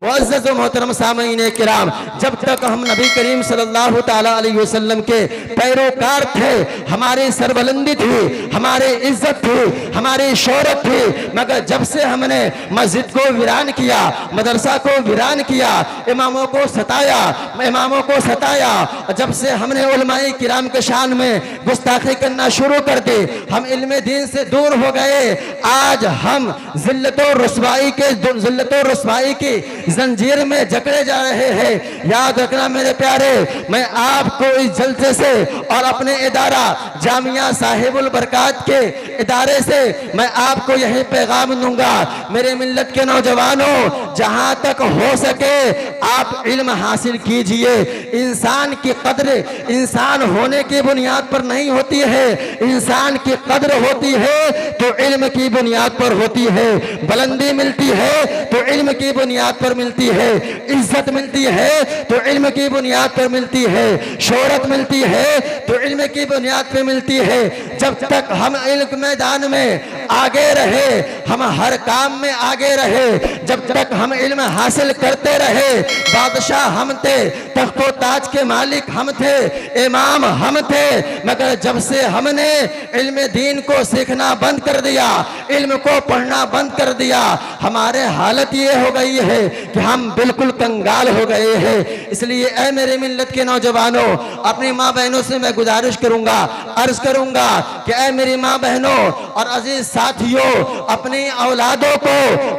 मुअज़्ज़ज़ व मोहतरम सामईन किराम, जब तक हम नबी करीम सल्लल्लाहु ताला अलैहि वसल्लम के पैरोकार थे, हमारी सरबुलंदी थी, हमारी इज्जत थी, हमारी शोहरत थी। मगर जब से हमने मस्जिद को वीरान किया, मदरसा को वीरान किया, इमामों को सताया, जब से हमने उलमाए किराम के शान में गुस्ताखी करना शुरू कर दी, हम इल्म दीन से दूर हो गए। आज हम ज़िल्लत और रुस्वाई की जंजीर में जकड़े जा रहे हैं। याद रखना मेरे प्यारे, मैं आपको इस जलसे से और अपने इदारा जामिया साहिबुल बरकात के इदारे से मैं आपको यही पैगाम दूंगा, मेरे मिल्लत के नौजवानों, जहां तक हो सके आप इल्म हासिल कीजिए। इंसान की कद्र इंसान होने की बुनियाद पर नहीं होती है, इंसान की कद्र होती है तो इल्म की बुनियाद पर होती है। बुलंदी मिलती है तो इल्म की बुनियाद पर मिलती है, इज्जत मिलती है तो इल्म की बुनियाद पर मिलती है, शोहरत मिलती है तो इल्म की बुनियाद पर मिलती है। जब तक हम इल्म मैदान में आगे रहे, हम हर काम में आगे रहे, जब तक हम इल्म हासिल करते रहे, बादशाह हम थे, तख्तो ताज के मालिक हम थे, इमाम हम थे। मगर जब से हमने इल्म दीन को सीखना बंद कर दिया, इल्म को पढ़ना बंद कर दिया, हमारे हालत ये हो गई है कि हम बिल्कुल कंगाल हो गए हैं। इसलिए ऐ मेरे मिल्लत के नौजवानों, अपनी माँ बहनों से मैं गुजारिश करूंगा, अर्ज करूंगा कि ऐ मेरी माँ बहनों और अजीज साथियों, अपनी औलादों को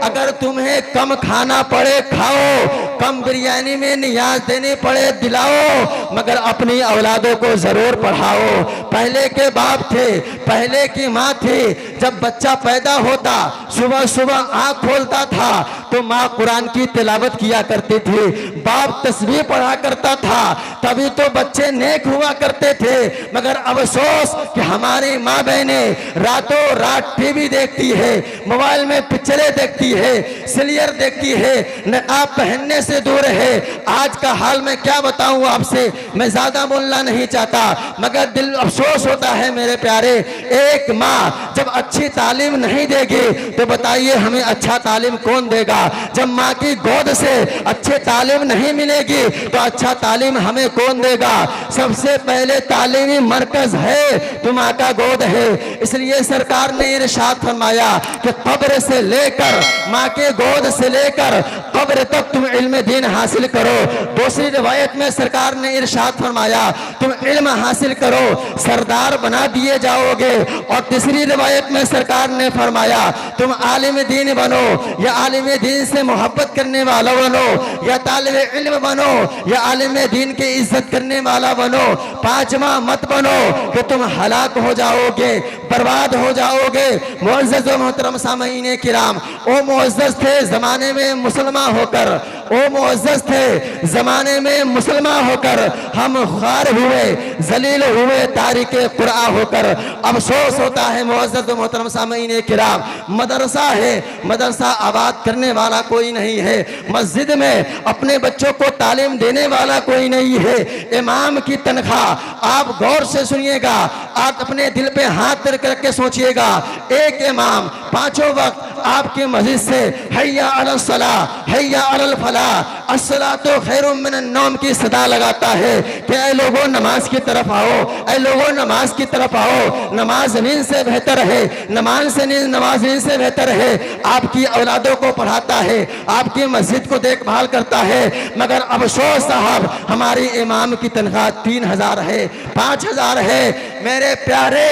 अगर तुम्हें कम खाना पड़े खाओ, कम बिरयानी में नियाज देनी पड़े दिलाओ, मगर अपनी औलादों को जरूर पढ़ाओ। पहले के बाप थे, पहले की माँ थी, जब बच्चा पैदा होता सुबह सुबह आँख खोलता था तो माँ कुरान की तिलावत किया करती थी, बाप तस्बीह पढ़ा करता था, तभी तो बच्चे नेक हुआ करते थे। मगर अफसोस कि हमारी माँ बहनें रातों रात टीवी देखती है, मोबाइल में पिक्चरें देखती है, सीरियल देखती है, नकाब पहनने से दूर है। आज का हाल मैं क्या बताऊं आपसे, मैं ज्यादा बोलना नहीं चाहता, मगर दिल अफसोस होता है मेरे प्यारे। एक माँ जब अच्छी तालीम नहीं देगी तो बताइए हमें अच्छा तालीम कौन देगा। जब माँ की गोद से अच्छी तालीम नहीं मिलेगी तो अच्छा तालीम हमें कौन देगा। सबसे पहले तालीमी मरकज है तो माँ का गोद है। इसलिए सरकार ने इरशाद फरमाया कि कब्र से लेकर, माँ के गोद से लेकर कब्र तक तुम इल्म दीन हासिल करो। दूसरी रिवायत में सरकार ने इरशाद फरमाया तुम इल्म हासिल करो, सरदार बना दिए जाओगे। और तीसरी रिवायत में सरकार ने फरमाया तुम आलिम दीन बनो, या आलिम दीन से मोहब्बत करने वाला बनो, या तालिबे इल्म बनो, या आलिम दीन की इज्जत करने वाला बनो। पांचवा मत बनो कि तुम हलाक हो जाओगे, बर्बाद हो जाओगे। मुअज़्ज़ज़ व मोहतरम सामईन किराम, ओ मुअज़्ज़ज़ थे जमाने में मुसलमान होकर, ओ मुअज़्ज़ज़ थे जमाने में मुसलमान होकर हम ख़ार हुए, जलील हुए, तारिके कुरान होकर। अफसोस होता है मुअज़्ज़ज़ व मोहतरम सामईन किराम, मदरसा है, मदरसा आबाद करने वाला कोई नहीं है, मस्जिद में अपने बच्चों को तालीम देने वाला कोई नहीं है। इमाम की तनख्वाह, आप गौर से सुनिएगा, आप अपने दिल पे हाथ रख के सोचिएगा, एक इमाम पांचों वक्त आपके मस्जिद से हैया अलल सलाह, हैया अलल फलाह, अस्सलातु खैरुम मिनन नौम की सदा लगाता है कि ऐ लोगों नमाज की तरफ आओ, ऐ लोगों नमाज की तरफ आओ। नमाज नींद से बेहतर है, नमाज नींद से बेहतर है। आपकी औलादों को पढ़ाता है, आपकी मस्जिद को देखभाल करता है। मगर अफसोस साहब, हमारी इमाम की तनख्वाह 3000 है, 5000 है। मेरे प्यारे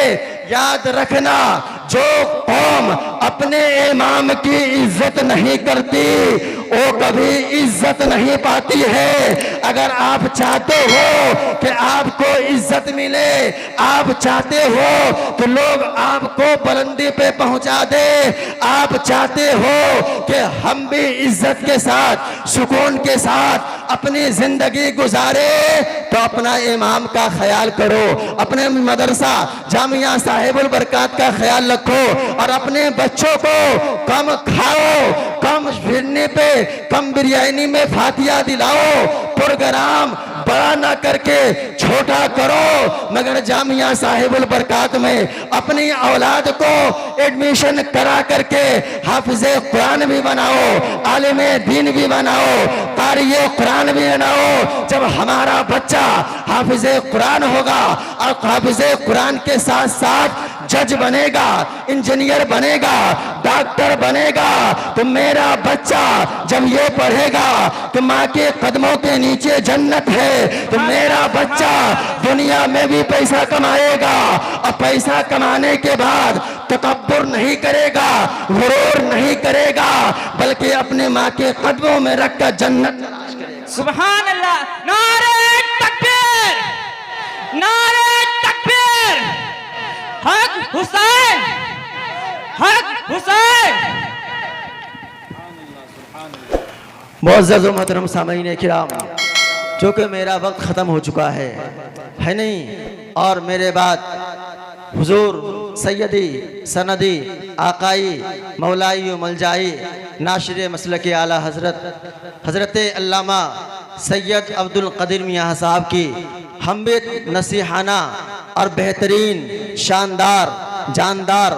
याद रखना, जो कौम अपने इमाम की इज्जत नहीं करती वो कभी इज्जत नहीं पाती है। अगर आप चाहते हो कि आपको इज्जत मिले, आप चाहते हो तो लोग आपको बुलंदी पे पहुंचा दे, आप चाहते हो कि हम भी इज्जत के साथ, सुकून के साथ अपनी जिंदगी गुजारे, तो अपना इमाम का ख्याल करो, अपने मदरसा जामिया साहिबुल बरकात का ख्याल रखो, और अपने बच्चों को कम खाओ, कम फिरने पे, कम बिरयानी में फातिया दिलाओ। प्रोग्राम बड़ा ना करके छोटा करो, मगर जामिया साहिबुल बरकात में अपनी औलाद को एडमिशन करा करके हाफिज़े कुरान भी बनाओ, आलिमे दीन भी बनाओ, क़ारिए कुरान भी बनाओ। जब हमारा बच्चा हाफिज़े कुरान होगा और हाफिज़े कुरान के साथ साथ जज बनेगा, इंजीनियर बनेगा, डॉक्टर बनेगा, तो मेरा बच्चा जब ये पढ़ेगा कि माँ के कदमों के नीचे जन्नत है, तो मेरा बच्चा दुनिया में भी पैसा कमाएगा और पैसा कमाने के बाद तकब्बुर नहीं करेगा, गुरूर नहीं करेगा, बल्कि अपने माँ के कदमों में रखकर जन्नत तलाश करेगा। सुभान अल्लाह। नारे तकबीर, नारे तकबीर। हक हुसैन, हक हुसैन। मुअज़्ज़ज़ मोहतरम सामईन किराम, चूँकि मेरा वक्त ख़त्म हो चुका है नहीं, और मेरे बाद हुजूर सैयदी सनदी आकाई मौलाई मलजाई नाशिर मसलक आला हज़रत अल्लामा सैयद अब्दुल क़दीर मियाँ साहब की हमबित नसीहाना और बेहतरीन शानदार जानदार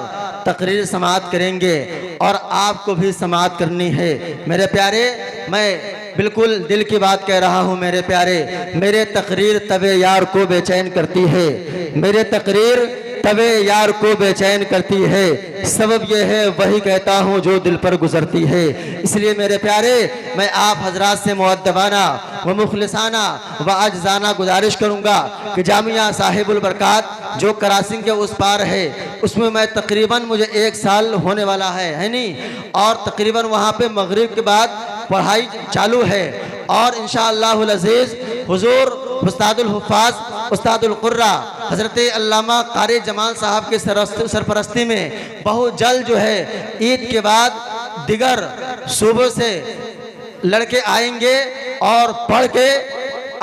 तकरीर समाअत करेंगे और आपको भी समाअत करनी है। मेरे प्यारे, मैं बिल्कुल दिल की बात कह रहा हूँ मेरे प्यारे, मेरे तकरीर तबे यार को बेचैन करती है, मेरे तकरीर तबे यार को बेचैन करती है, सबब यह है वही कहता हूँ जो दिल पर गुजरती है। इसलिए मेरे प्यारे, मैं आप हजरात से मुअद्दबाना व मुखलिसाना व अज्जाना गुजारिश करूँगा कि जामिया साहिबुल बरकात जो कराची के उस पार है, उसमें मैं तकरीबन मुझे 1 साल होने वाला है नहीं, और तकरीबन वहाँ पे मगरिब के बाद पढ़ाई चालू है, और इंशाअल्लाहुल अज़ीज़ हुजूर उस्तादुल हुफ़ाज़ उस्तादुल क़ुर्रा हज़रत अल्लामा क़ारी जमाल साहब के सरपरस्ती में बहुत जल्द जो है ईद के बाद दिगर सूबों से लड़के आएंगे और पढ़ के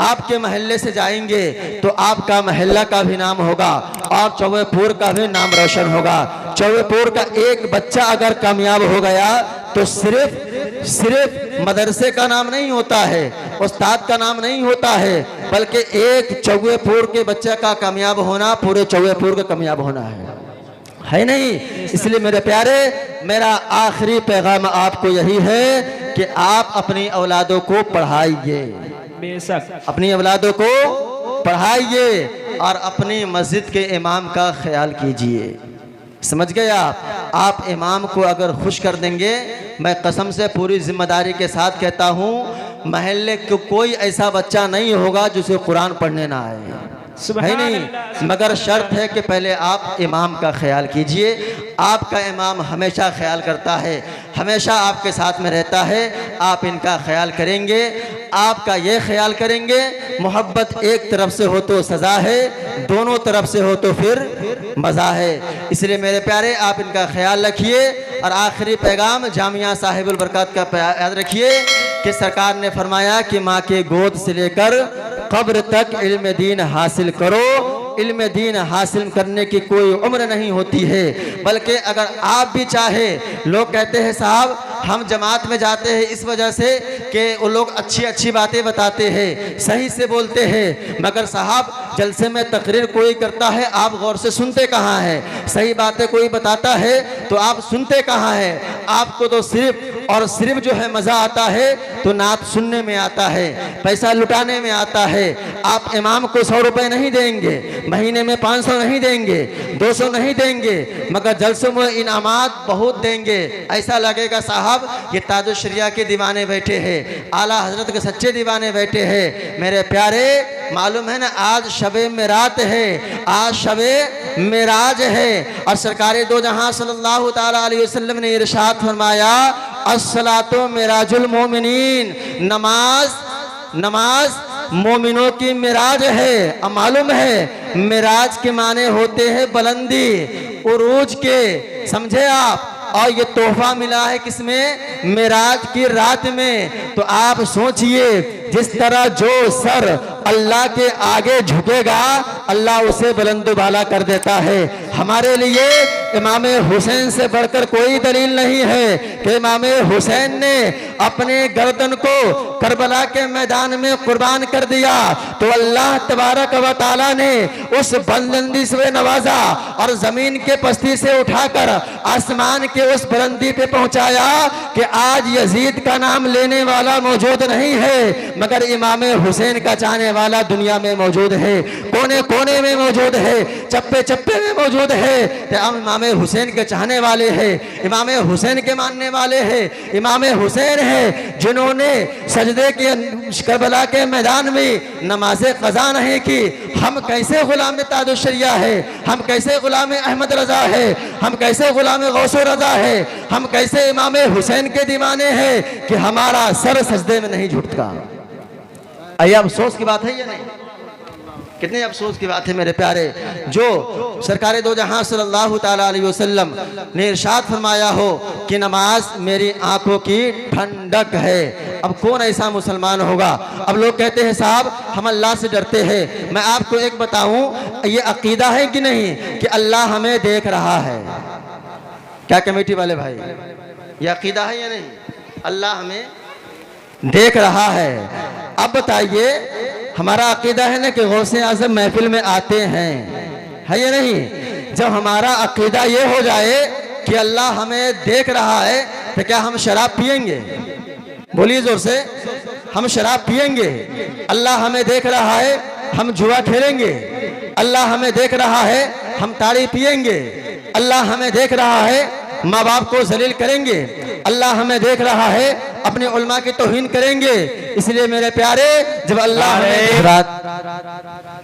आपके महल्ले से जाएंगे, तो आपका महल्ला का भी नाम होगा और चौबेपुर का भी नाम रोशन होगा। चौबेपुर का एक बच्चा अगर कामयाब हो गया तो सिर्फ मदरसे का नाम नहीं होता है, उस्ताद का नाम नहीं होता है, बल्कि एक चौबेपुर के बच्चे का कामयाब होना पूरे चौबेपुर का कामयाब होना है नहीं। इसलिए मेरे प्यारे, मेरा आखिरी पैगाम आपको यही है कि आप अपनी औलादों को पढ़ाइए, बेशक अपनी औलादों को पढ़ाइए और अपनी मस्जिद के इमाम का ख्याल कीजिए। समझ गए आप इमाम को अगर खुश कर देंगे, मैं कसम से पूरी जिम्मेदारी के साथ कहता हूँ, महल्ले को कोई ऐसा बच्चा नहीं होगा जिसे कुरान पढ़ने ना आए, है नहीं, मगर शर्त है कि पहले आप इमाम का ख्याल कीजिए। आपका इमाम हमेशा ख्याल करता है, हमेशा आपके साथ में रहता है, आप इनका ख्याल करेंगे, आपका ये ख्याल करेंगे। मोहब्बत एक तरफ से हो तो सज़ा है, दोनों तरफ से हो तो फिर मज़ा है। इसलिए मेरे प्यारे, आप इनका ख्याल रखिए। और आखिरी पैगाम जामिया साहिबुल बरकात का याद रखिए कि सरकार ने फरमाया कि माँ के गोद से लेकर कब्र तक इल्म दीन हासिल करो। इल्म दीन हासिल करने की कोई उम्र नहीं होती है, बल्कि अगर आप भी चाहे, लोग कहते हैं साहब हम जमात में जाते हैं इस वजह से कि वो लोग अच्छी अच्छी बातें बताते हैं, सही से बोलते हैं, मगर साहब जलसे में तकरीर कोई करता है, आप गौर से सुनते कहाँ हैं? सही बातें कोई बताता है तो आप सुनते कहाँ हैं? आपको तो सिर्फ और सिर्फ जो है मज़ा आता है तो नात सुनने में आता है, पैसा लुटाने में आता है। आप इमाम को 100 रुपये नहीं देंगे, महीने में 500 नहीं देंगे, 200 नहीं देंगे, मगर जलसों में इनामात बहुत देंगे। ऐसा लगेगा साहब ये ताजुश शरिया के दीवाने बैठे हैं, आला हजरत के सच्चे दीवाने बैठे हैं। मेरे प्यारे, मालूम है ना आज शबे मेरात है, आज शबे मेराज है, और सरकार दो जहां सल्लल्लाहु ताला अलैहि वसल्लम ने इरशाद फरमाया, अस्सलातु मिराजुल मोमिनीन, नमाज मोमिनों की मिराज है। अब मालूम है मिराज के माने होते हैं बुलंदी, उरूज के, समझे आप। और ये तोहफा मिला है किसमें? मिराज की रात में। तो आप सोचिए जिस तरह जो सर अल्लाह के आगे झुकेगा अल्लाह उसे बुलंद बाला कर देता है। हमारे लिए इमाम हुसैन से बढ़कर कोई दलील नहीं है कि इमाम हुसैन ने अपने गर्दन को करबला के मैदान में कुर्बान कर दिया तो अल्लाह तबारक व तआला ने उस बुलंदी से नवाजा और जमीन के पस्ती से उठाकर आसमान के उस बुलंदी पे पहुंचाया कि आज यजीद का नाम लेने वाला मौजूद नहीं है मगर इमाम हुसैन का चाहने वाला दुनिया में मौजूद है, कोने कोने में मौजूद है, चप्पे चप्पे में मौजूद है। तो हम इमाम हुसैन के चाहने वाले हैं, इमाम हुसैन के मानने वाले हैं। इमाम हुसैन है जिन्होंने सजदे के करबला के मैदान में नमाज क़ज़ा नहीं की। हम कैसे गुलाम ताजुश्शरिया है, हम कैसे गुलाम अहमद रजा है, हम कैसे गुलाम गौसो रजा है, हम कैसे इमाम हुसैन के दीवाने हैं कि हमारा सर सजदे में नहीं झुकता। आइए अफसोस की बात है या नहीं? कितने अफसोस की बात है मेरे प्यारे, जो सरकार दो जहां सल्लल्लाहु ताला अलैहि वसल्लम ने इरशाद फरमाया हो कि नमाज मेरी आंखों की ठंडक है। अब कौन ऐसा मुसलमान होगा? अब लोग कहते हैं साहब हम अल्लाह से डरते हैं। मैं आपको एक बताऊं, ये अकीदा है कि नहीं कि अल्लाह हमें देख रहा है? क्या कमेटी वाले भाई, ये अकीदा है या नहीं? अल्लाह हमें देख रहा है। अब बताइए, हमारा अकीदा है ना कि गौसे आज़म महफिल में आते हैं, है या नहीं? जब हमारा अकीदा ये हो जाए कि अल्लाह हमें देख रहा है तो क्या हम शराब पिएंगे? बोलिए जोर से, हम शराब पिएंगे? अल्लाह हमें देख रहा है हम जुआ खेलेंगे? अल्लाह हमें देख रहा है हम ताड़ी पिएंगे? अल्लाह हमें देख रहा है माँ बाप को जलील करेंगे? अल्लाह हमें देख रहा है अपने उल्मा की तौहीन करेंगे? इसलिए मेरे प्यारे, जब अल्लाह हमें,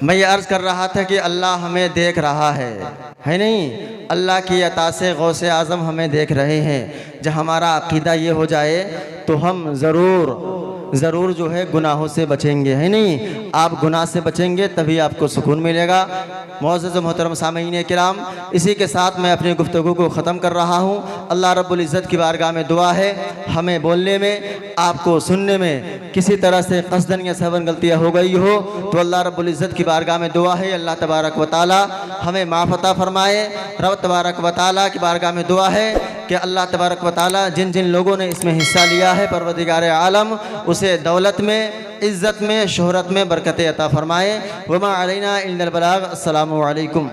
मैं ये अर्ज कर रहा था कि अल्लाह हमें देख रहा है नहीं? अल्लाह की अता से गौसे आज़म हमें देख रहे हैं। जब हमारा अकीदा ये हो जाए तो हम ज़रूर जो है गुनाहों से बचेंगे, है नहीं? आप गुनाह से बचेंगे तभी आपको सुकून मिलेगा। मुअज़्ज़ज़ मोहतरम सामीन किराम, इसी के साथ मैं अपनी गुफ्तगू को ख़त्म कर रहा हूँ। अल्लाह रब्बुल इज़्ज़त की बारगाह में दुआ है, हमें बोलने में, आपको सुनने में किसी तरह से क़स्दन या सहवन गलतियाँ हो गई हो तो अल्लाह रब्बुल इज़्ज़त की बारगाह में दुआ है अल्लाह तबारक व तआला हमें माफ़ अता फरमाए। रब तबारक व तआला की बारगाह में दुआ है कि अल्लाह तबारक व तआला जिन जिन लोगों ने इसमें हिस्सा लिया है परवरदिगार आलम उसे दौलत में, इज़्ज़त में, शोहरत में बरकतें अता फरमाए। वमा अलैना इल्लल बलाग। अस्सलामु अलैकुम।